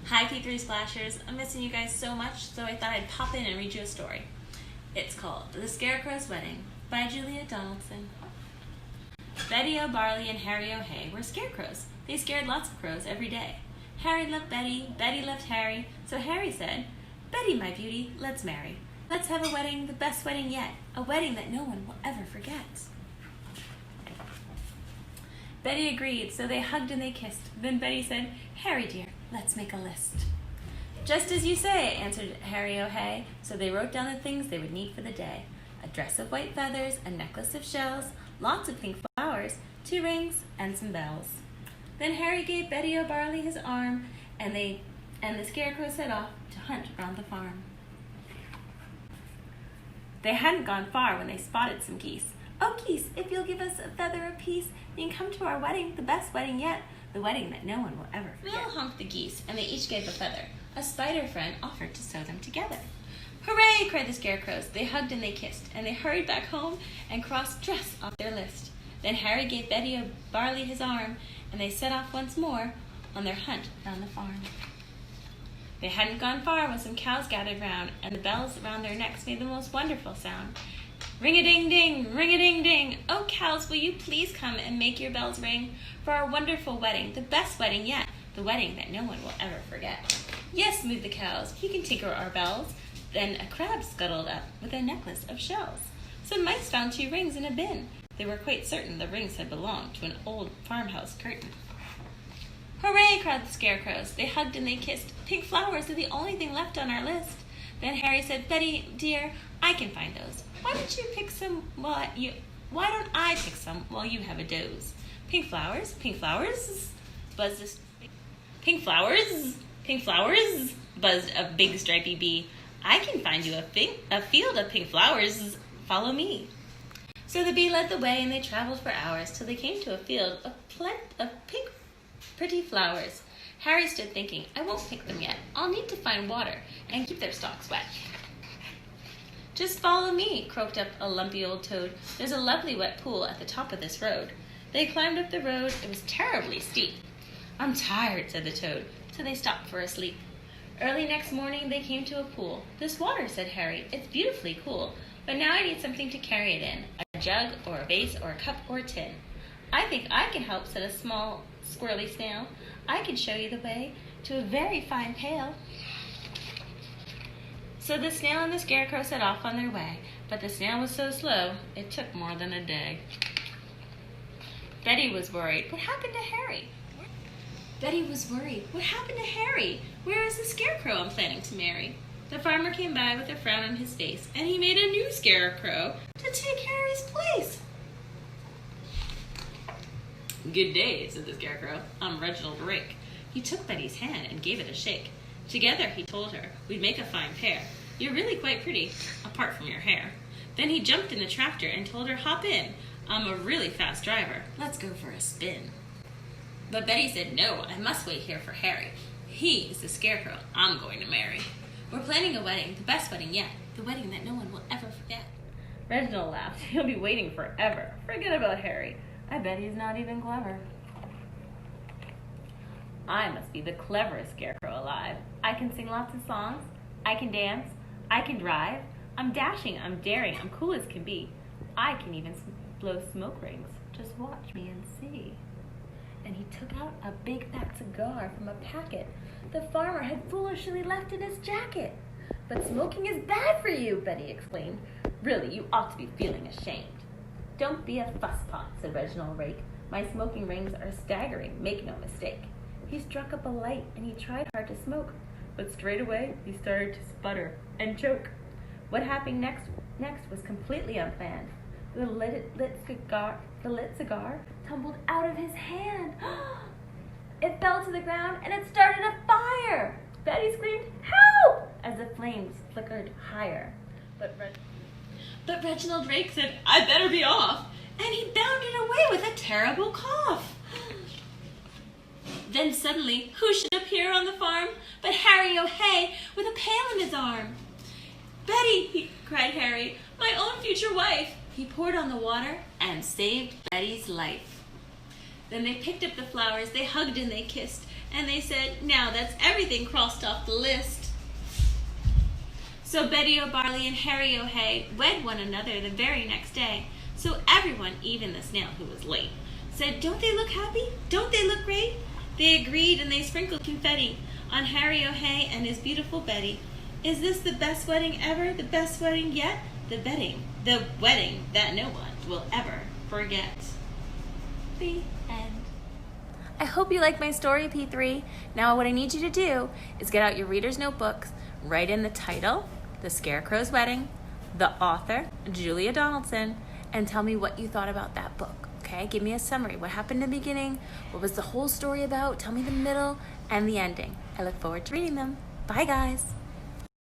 Hi K3 Splashers, I'm missing you guys so much, so I thought I'd pop in and read you a story. It's called The Scarecrow's Wedding by Julia Donaldson. Betty O'Barley and Harry O'Hay were scarecrows. They scared lots of crows every day. Harry loved Betty, Betty loved Harry, so Harry said, "Betty, my beauty, let's marry. Let's have a wedding, the best wedding yet, a wedding that no one will ever forget." Betty agreed, so they hugged and they kissed. Then Betty said, "Harry dear, let's make a list." "Just as you say," answered Harry O'Hay, so they wrote down the things they would need for the day. A dress of white feathers, a necklace of shells, lots of pink flowers, 2 rings, and some bells. Then Harry gave Betty O'Barley his arm, and the scarecrow set off to hunt around the farm. They hadn't gone far when they spotted some geese. "Oh, geese, if you'll give us a feather apiece, you can come to our wedding, the best wedding yet, the wedding that no one will ever forget." They all honked the geese, and they each gave a feather. A spider friend offered to sew them together. "Hooray!" cried the scarecrows. They hugged and they kissed, and they hurried back home and crossed dress off their list. Then Harry gave Betty O'Barley his arm, and they set off once more on their hunt round the farm. They hadn't gone far when some cows gathered round, and the bells around their necks made the most wonderful sound. "Ring-a-ding-ding, ring-a-ding-ding, oh cows, will you please come and make your bells ring for our wonderful wedding, the best wedding yet, the wedding that no one will ever forget." "Yes," mooed the cows, "you can tinker our bells." Then a crab scuttled up with a necklace of shells. Some mice found 2 rings in a bin. They were quite certain the rings had belonged to an old farmhouse curtain. "Hooray!" cried the scarecrows. They hugged and they kissed. "Pink flowers are the only thing left on our list." Then Harry said, "Betty, dear, I can find those. Why don't I pick some while you have a doze?" Pink flowers, buzzed a big stripy bee. "I can find you a field of pink flowers. Follow me." So the bee led the way, and they traveled for hours till they came to a field of pink, pretty flowers. Harry stood thinking, "I won't pick them yet. I'll need to find water and keep their stalks wet." "Just follow me," croaked up a lumpy old toad. "There's a lovely wet pool at the top of this road." They climbed up the road. It was terribly steep. "I'm tired," said the toad, so they stopped for a sleep. Early next morning they came to a pool. "This water," said Harry, "it's beautifully cool, but now I need something to carry it in, a jug or a vase or a cup or a tin." "I think I can help," said a small squirrely snail. "I can show you the way to a very fine pail." So the snail and the scarecrow set off on their way, but the snail was so slow, it took more than a day. Betty was worried. What happened to Harry? Where is the scarecrow I'm planning to marry?" The farmer came by with a frown on his face, and he made a new scarecrow to take Harry's place. "Good day," said the scarecrow. "I'm Reginald Rake." He took Betty's hand and gave it a shake. Together, he told her, "We'd make a fine pair. You're really quite pretty, apart from your hair." Then he jumped in the tractor and told her, "Hop in. I'm a really fast driver. Let's go for a spin." But Betty said, "No, I must wait here for Harry. He is the scarecrow I'm going to marry. We're planning a wedding, the best wedding yet, the wedding that no one will ever forget." Reginald laughed. "He'll be waiting forever. Forget about Harry. I bet he's not even clever." "I must be the cleverest scarecrow alive. I can sing lots of songs. I can dance. I can drive. I'm dashing. I'm daring. I'm cool as can be. I can even blow smoke rings. Just watch me and see." And he took out a big fat cigar from a packet the farmer had foolishly left in his jacket. "But smoking is bad for you," Betty exclaimed. "Really, you ought to be feeling ashamed." "Don't be a fusspot," said Reginald Rake. "My smoking rings are staggering, make no mistake." He struck up a light and he tried hard to smoke, but straight away he started to sputter and choke. What happened next was completely unplanned. The lit cigar tumbled out of his hand. It fell to the ground and it started a fire. Betty screamed, "Help!" as the flames flickered higher. But Reginald Rake said, "I'd better be off," and he bounded away with a terrible cough. Then suddenly, who should appear on the farm but Harry O'Hay with a pail in his arm. "Betty," cried Harry, "my own future wife." He poured on the water and saved Betty's life. Then they picked up the flowers, they hugged and they kissed, And they said, now that's everything crossed off the list. So Betty O'Barley and Harry O'Hay wed one another the very next day. So everyone, even the snail who was late, said, don't they look happy? Don't they look great? They agreed and they sprinkled confetti on Harry O'Hay and his beautiful Betty. Is this the best wedding ever? The best wedding yet? The wedding that no one will ever forget. The end. I hope you like my story, P3. Now what I need you to do is get out your reader's notebooks, write in the title, The Scarecrow's Wedding, the author, Julia Donaldson, and tell me what you thought about that book. Okay, give me a summary. What happened in the beginning? What was the whole story about? Tell me the middle and the ending. I look forward to reading them. Bye, guys.